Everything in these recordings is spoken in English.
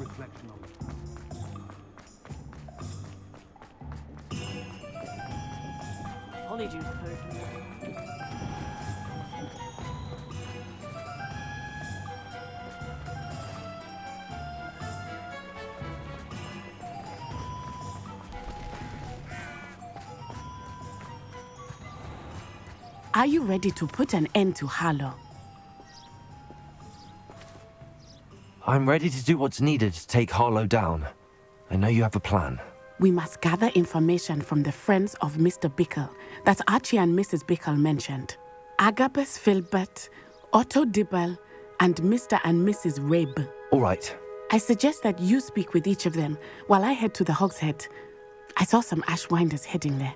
reflection of it. Polyjuice potion. Are you ready to put an end to Harlow? I'm ready to do what's needed to take Harlow down. I know you have a plan. We must gather information from the friends of Mr. Bickle that Archie and Mrs. Bickle mentioned. Agabus Filbert, Otto Dibble, and Mr. and Mrs. Rabe. All right. I suggest that you speak with each of them while I head to the Hogshead. I saw some Ashwinders heading there.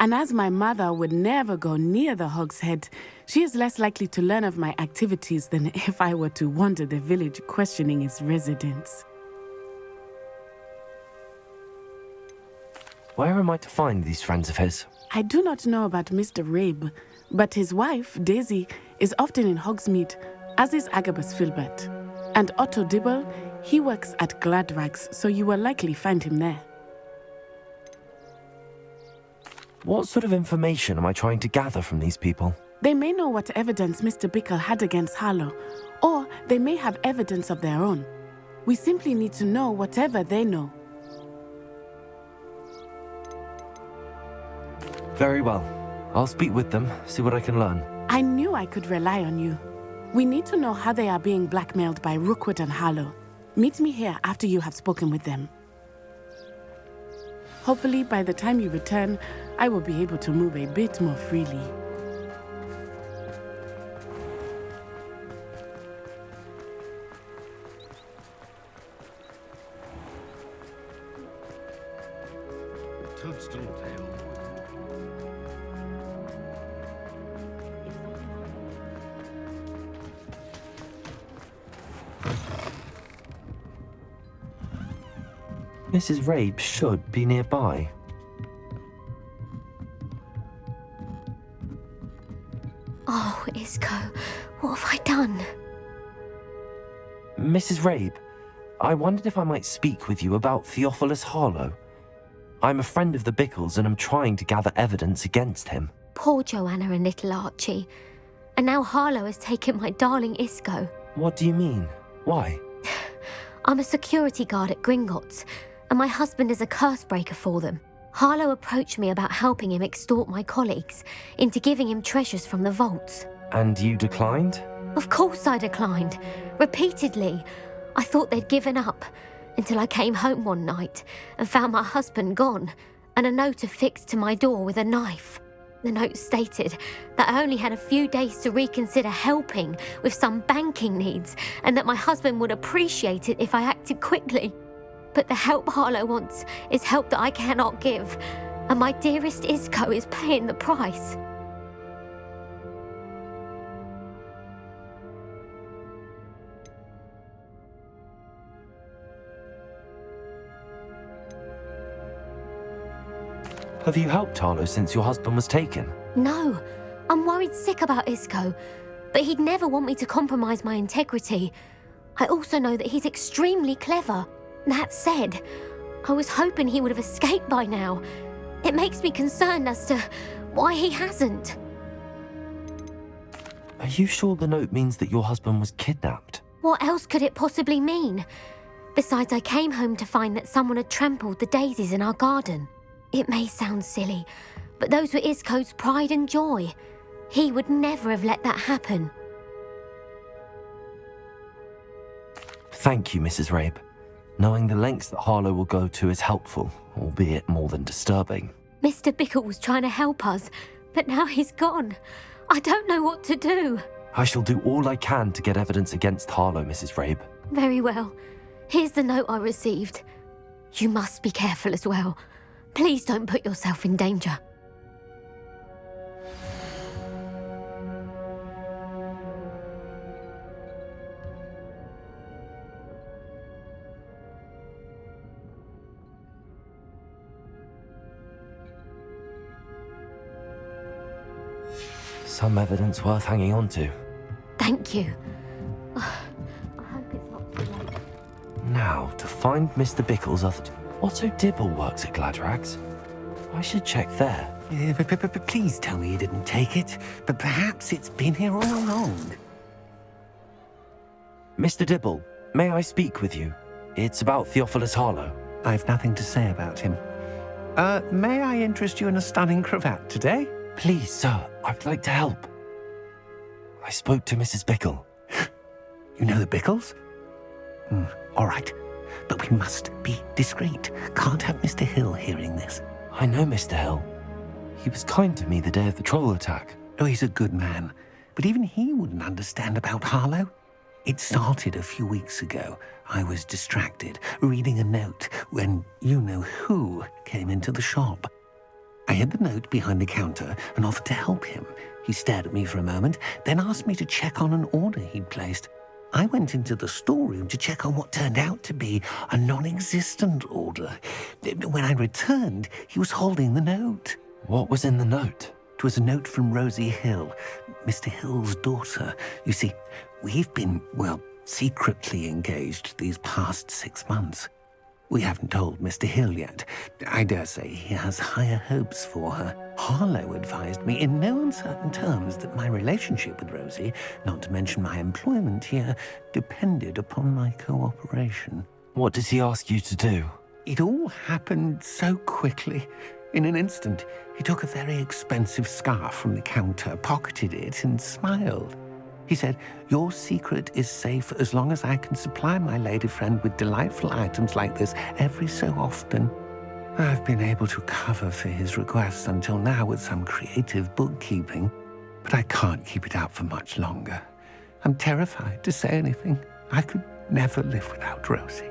And as my mother would never go near the Hogshead, she is less likely to learn of my activities than if I were to wander the village questioning its residents. Where am I to find these friends of his? I do not know about Mr. Rabe, but his wife, Daisy, is often in Hogsmeade, as is Agabus Filbert. And Otto Dibble, he works at Gladrags, so you will likely find him there. What sort of information am I trying to gather from these people? They may know what evidence Mr. Bickle had against Harlow, or they may have evidence of their own. We simply need to know whatever they know. Very well. I'll speak with them, see what I can learn. I knew I could rely on you. We need to know how they are being blackmailed by Rookwood and Harlow. Meet me here after you have spoken with them. Hopefully, by the time you return, I will be able to move a bit more freely. Toadstool tail. Mrs. Rabe should be nearby. Oh, Isco, what have I done? Mrs. Rabe, I wondered if I might speak with you about Theophilus Harlow. I'm a friend of the Bickles and I'm trying to gather evidence against him. Poor Joanna and little Archie. And now Harlow has taken my darling Isco. What do you mean? Why? I'm a security guard at Gringotts, and my husband is a curse breaker for them. Harlow approached me about helping him extort my colleagues into giving him treasures from the vaults. And you declined? Of course I declined. Repeatedly. I thought they'd given up, until I came home one night and found my husband gone, and a note affixed to my door with a knife. The note stated that I only had a few days to reconsider helping with some banking needs, and that my husband would appreciate it if I acted quickly. But the help Harlow wants is help that I cannot give, and my dearest Isco is paying the price. Have you helped Harlow since your husband was taken? No, I'm worried sick about Isco, but he'd never want me to compromise my integrity. I also know that he's extremely clever. That said, I was hoping he would have escaped by now. It makes me concerned as to why he hasn't. Are you sure the note means that your husband was kidnapped? What else could it possibly mean? Besides, I came home to find that someone had trampled the daisies in our garden. It may sound silly, but those were Isco's pride and joy. He would never have let that happen. Thank you, Mrs. Rabe. Knowing the lengths that Harlow will go to is helpful, albeit more than disturbing. Mr. Bickle was trying to help us, but now he's gone. I don't know what to do. I shall do all I can to get evidence against Harlow, Mrs. Rabe. Very well. Here's the note I received. You must be careful as well. Please don't put yourself in danger. Some evidence worth hanging on to. Thank you. I hope it's not too late. Now, to find Mr. Bickle's other... Otto Dibble works at Gladrags. I should check there. Please tell me you didn't take it. But perhaps it's been here all along. Mr. Dibble, may I speak with you? It's about Theophilus Harlow. I've nothing to say about him. May I interest you in a stunning cravat today? Please, sir, I'd like to help. I spoke to Mrs. Bickle. You know the Bickles? All right. But we must be discreet. Can't have Mr. Hill hearing this. I know Mr. Hill. He was kind to me the day of the troll attack. Oh, he's a good man. But even he wouldn't understand about Harlow. It started a few weeks ago. I was distracted, reading a note, when you-know-who came into the shop. I hid the note behind the counter and offered to help him. He stared at me for a moment, then asked me to check on an order he'd placed. I went into the storeroom to check on what turned out to be a non-existent order. When I returned, he was holding the note. What was in the note? It was a note from Rosie Hill, Mr. Hill's daughter. You see, we've been, secretly engaged these past 6 months. We haven't told Mr. Hill yet. I dare say he has higher hopes for her. Harlow advised me in no uncertain terms that my relationship with Rosie, not to mention my employment here, depended upon my cooperation. What did he ask you to do? It all happened so quickly. In an instant, he took a very expensive scarf from the counter, pocketed it, and smiled. He said, "Your secret is safe as long as I can supply my lady friend with delightful items like this every so often." I've been able to cover for his requests until now with some creative bookkeeping, but I can't keep it up for much longer. I'm terrified to say anything. I could never live without Rosie.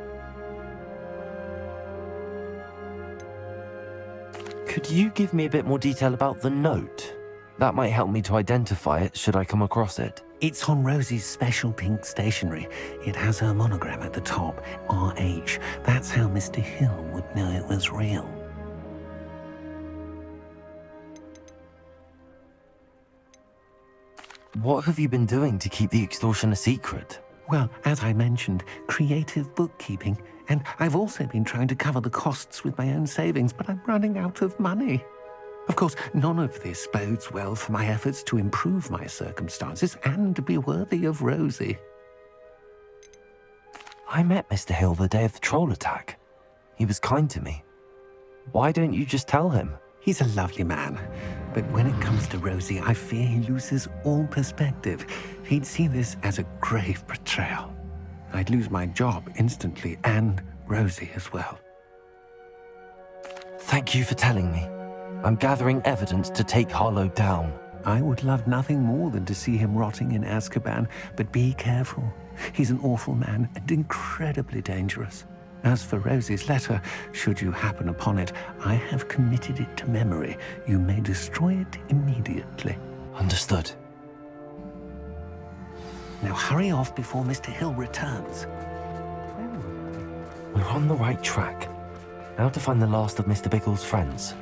Could you give me a bit more detail about the note? That might help me to identify it should I come across it. It's on Rosie's special pink stationery. It has her monogram at the top, RH. That's how Mr. Hill would know it was real. What have you been doing to keep the extortion a secret? Well, as I mentioned, creative bookkeeping. And I've also been trying to cover the costs with my own savings, but I'm running out of money. Of course, none of this bodes well for my efforts to improve my circumstances and to be worthy of Rosie. I met Mr. Hill the day of the troll attack. He was kind to me. Why don't you just tell him? He's a lovely man, but when it comes to Rosie, I fear he loses all perspective. He'd see this as a grave betrayal. I'd lose my job instantly, and Rosie as well. Thank you for telling me. I'm gathering evidence to take Harlow down. I would love nothing more than to see him rotting in Azkaban, but be careful. He's an awful man and incredibly dangerous. As for Rosie's letter, should you happen upon it, I have committed it to memory. You may destroy it immediately. Understood. Now hurry off before Mr. Hill returns. We're on the right track. Now to find the last of Mr. Bickle's friends.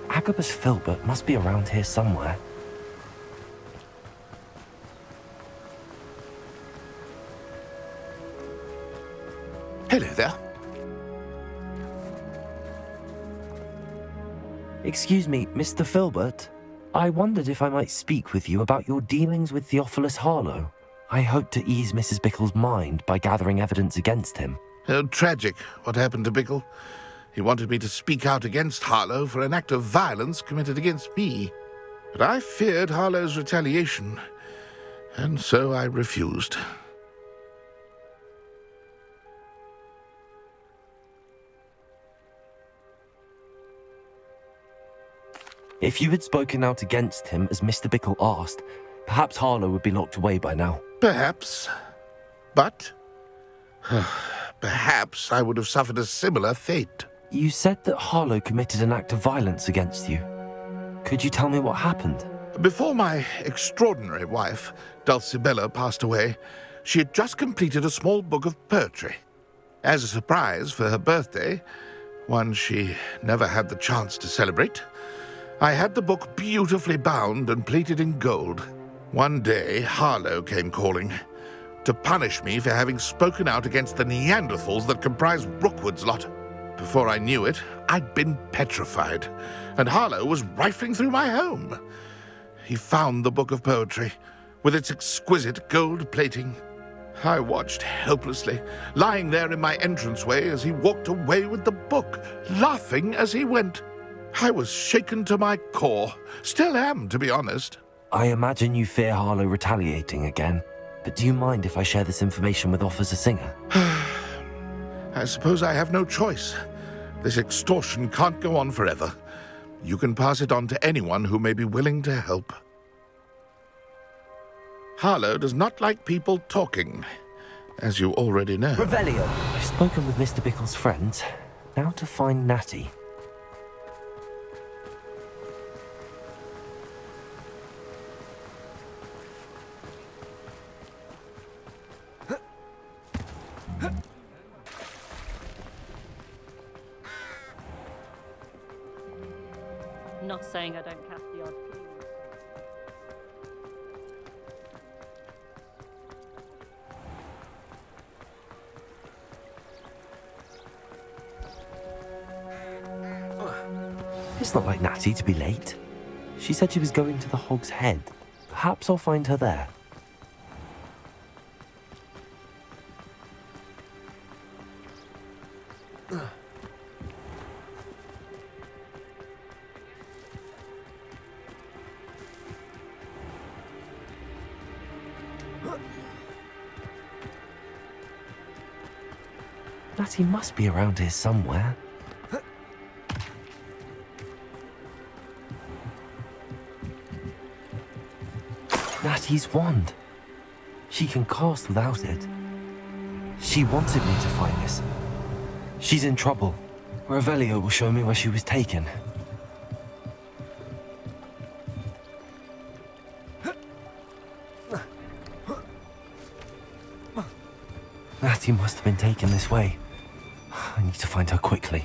Agabus Filbert must be around here somewhere. Hello there. Excuse me, Mr. Filbert. I wondered if I might speak with you about your dealings with Theophilus Harlow. I hope to ease Mrs. Bickle's mind by gathering evidence against him. Oh, tragic what happened to Bickle. He wanted me to speak out against Harlow for an act of violence committed against me. But I feared Harlow's retaliation, and so I refused. If you had spoken out against him as Mr. Bickle asked, perhaps Harlow would be locked away by now. Perhaps. But perhaps I would have suffered a similar fate. You said that Harlow committed an act of violence against you. Could you tell me what happened? Before my extraordinary wife, Dulcibella, passed away, she had just completed a small book of poetry. As a surprise for her birthday, one she never had the chance to celebrate. I had the book beautifully bound and plated in gold. One day, Harlow came calling to punish me for having spoken out against the Neanderthals that comprise Rookwood's lot. Before I knew it, I'd been petrified, and Harlow was rifling through my home. He found the book of poetry, with its exquisite gold plating. I watched helplessly, lying there in my entranceway as he walked away with the book, laughing as he went. I was shaken to my core. Still am, to be honest. I imagine you fear Harlow retaliating again, but do you mind if I share this information with Officer Singer? I suppose I have no choice. This extortion can't go on forever. You can pass it on to anyone who may be willing to help. Harlow does not like people talking, as you already know. Revelio! I've spoken with Mr. Bickle's friends. Now to find Natty. Not saying I don't cast the odd clue. It's not like Natty to be late. She said she was going to the Hog's Head. Perhaps I'll find her there. Natty must be around here somewhere. Natty's wand. She can cast without it. She wanted me to find this. She's in trouble. Revelio will show me where she was taken. Natty must have been taken this way. I need to find her quickly.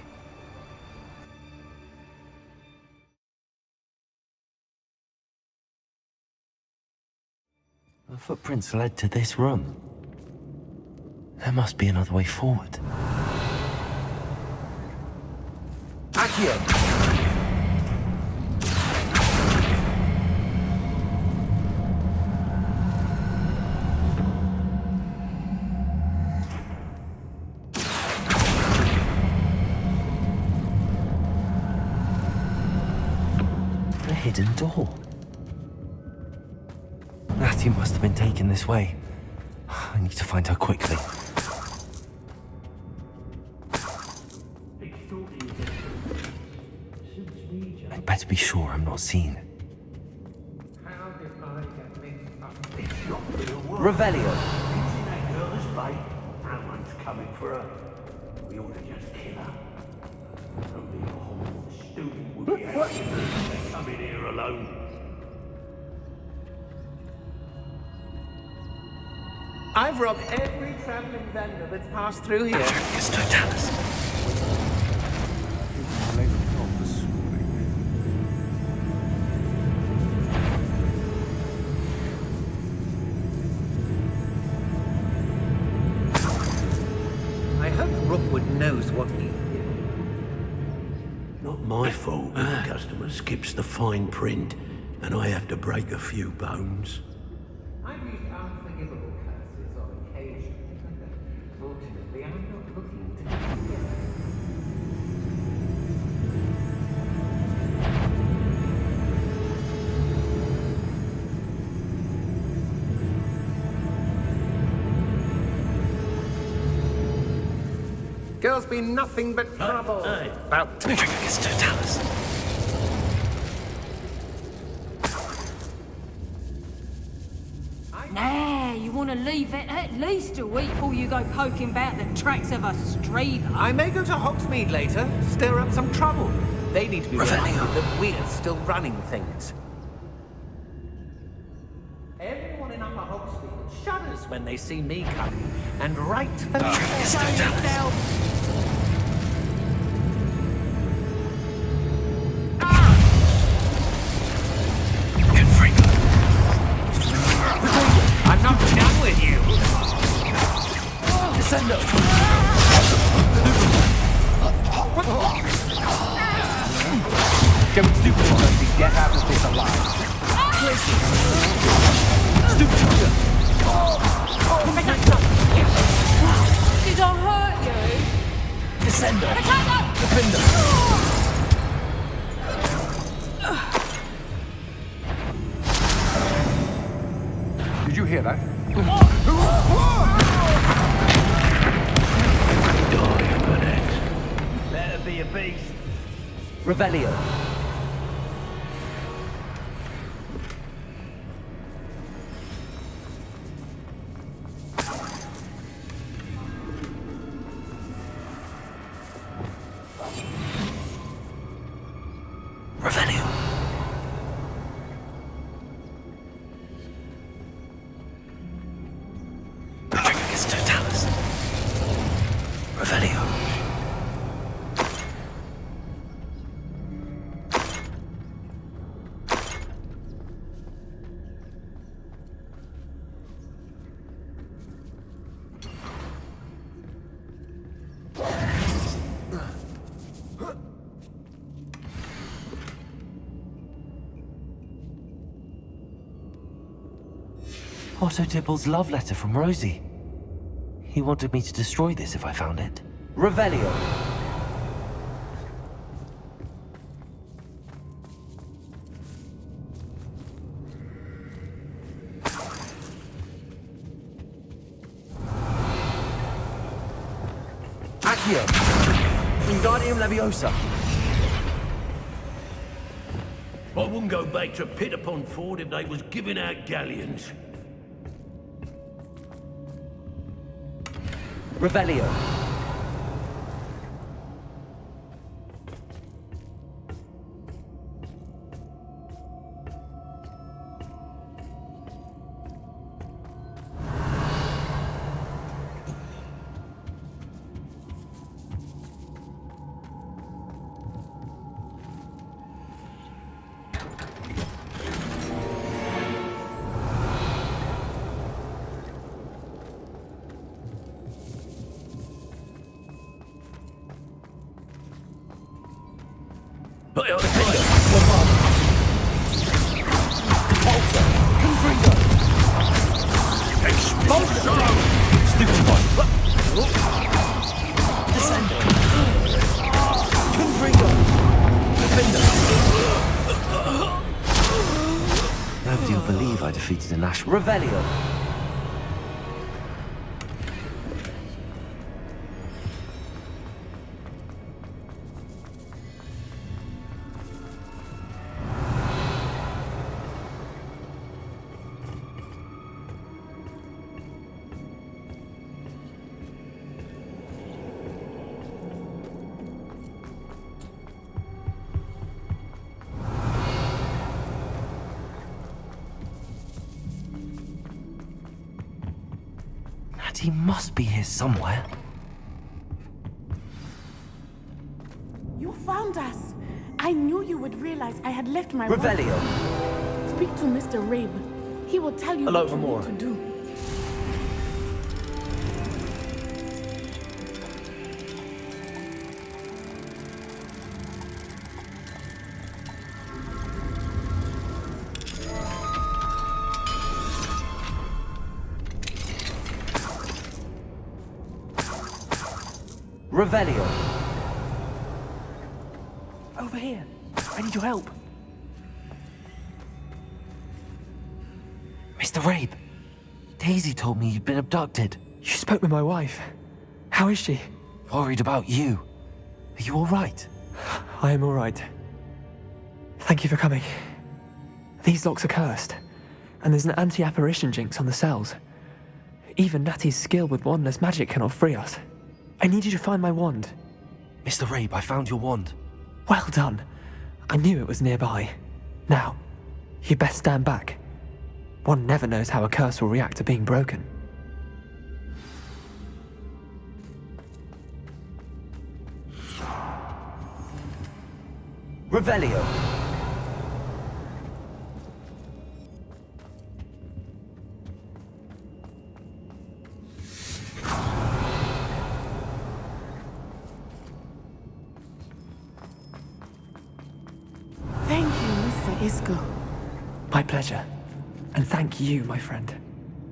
The footprints led to this room. There must be another way forward. Accio! A hidden door. Natty must have been taken this way. I need to find her quickly. I'd better be sure I'm not seen. Revelio! That one's coming for her. We ought to just kill her. Only a whole student would be able to come in here alone. I've robbed every traveling vendor that's passed through here. Totalis. I hope Rookwood knows what he... Not my fault if a customer skips the fine print and I have to break a few bones. I've used unforgivable curses on occasion. Fortunately, I'm not looking to get it. Girls be nothing but trouble. About Totalis. Nah, you want to leave it at least a week before you go poking about the tracks of a streamer. I may go to Hogsmeade later, stir up some trouble. They need to be reminded that we're still running things. Everyone in Upper Hogsmeade shudders when they see me coming, and right for Show yourself. Descendo! Don't stupid to get out of this alive. Stupid! Did I hurt you? Descendo! Potato! Defender! Did you hear that? Better be a beast. Revelio. Revelio. The trigger gets Totalis. Revelio. Otto Tipple's love letter from Rosie. He wanted me to destroy this if I found it. Revelio. Accio. Wingardium Leviosa. I wouldn't go back to Pit upon Ford if they was giving out galleons. Revelio. Nobody will believe I defeated an Ash. Revelio. He must be here somewhere. You found us. I knew you would realize I had left my Revelio. Speak to Mr. Rabe. He will tell you Hello, what you Remora. need to do. Revelio. Over here. I need your help. Mr. Rabe. Daisy told me you'd been abducted. You spoke with my wife. How is she? Worried about you. Are you all right? I am all right. Thank you for coming. These locks are cursed, and there's an anti-apparition jinx on the cells. Even Natty's skill with wandless magic cannot free us. I need you to find my wand. Mr. Rabe, I found your wand. Well done. I knew it was nearby. Now, you best stand back. One never knows how a curse will react to being broken. Revelio. Isco. My pleasure. And thank you, my friend.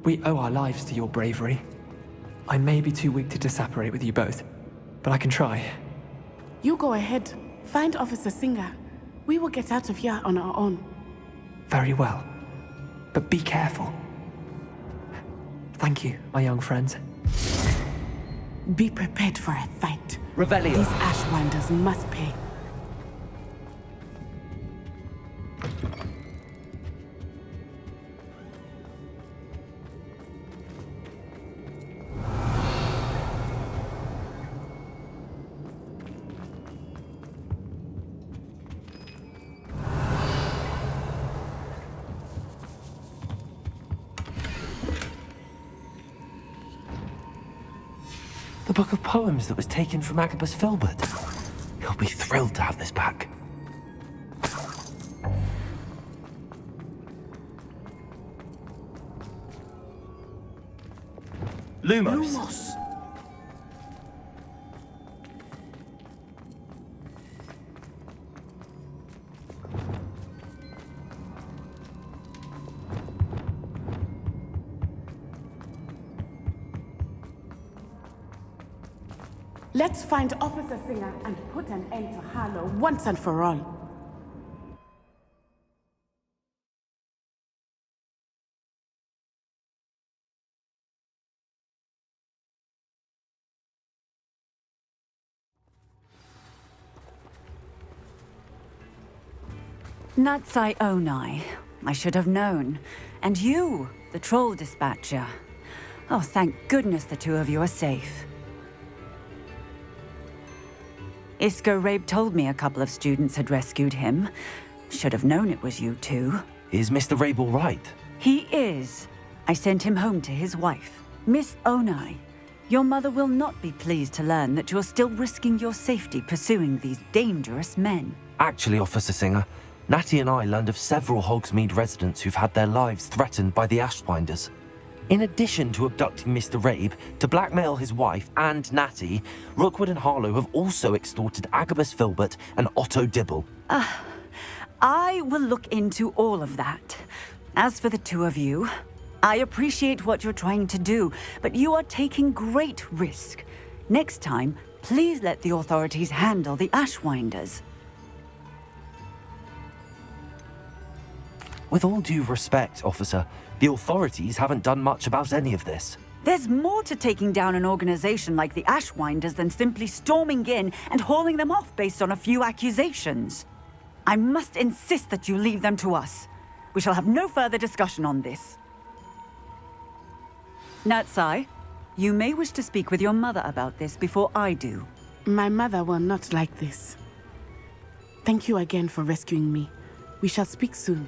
We owe our lives to your bravery. I may be too weak to disapparate with you both, but I can try. You go ahead. Find Officer Singer. We will get out of here on our own. Very well. But be careful. Thank you, my young friends. Be prepared for a fight. Revelio. These Ashwinders must pay. The book of poems that was taken from Agabus Filbert. He'll be thrilled to have this back. Lumos. Let's find Officer Singer and put an end to Harlow once and for all. Natsai Onai. I should have known. And you, the troll dispatcher. Oh, thank goodness the two of you are safe. Isco Rabe told me a couple of students had rescued him. Should have known it was you two. Is Mr. Rabe all right? He is. I sent him home to his wife. Miss Onai, your mother will not be pleased to learn that you're still risking your safety pursuing these dangerous men. Actually, Officer Singer, Natty and I learned of several Hogsmeade residents who've had their lives threatened by the Ashwinders. In addition to abducting Mr. Rabe to blackmail his wife and Natty, Rookwood and Harlow have also extorted Agabus Filbert and Otto Dibble. I will look into all of that. As for the two of you, I appreciate what you're trying to do, but you are taking great risk. Next time, please let the authorities handle the Ashwinders. With all due respect, officer, the authorities haven't done much about any of this. There's more to taking down an organization like the Ashwinders than simply storming in and hauling them off based on a few accusations. I must insist that you leave them to us. We shall have no further discussion on this. Natsai, you may wish to speak with your mother about this before I do. My mother will not like this. Thank you again for rescuing me. We shall speak soon.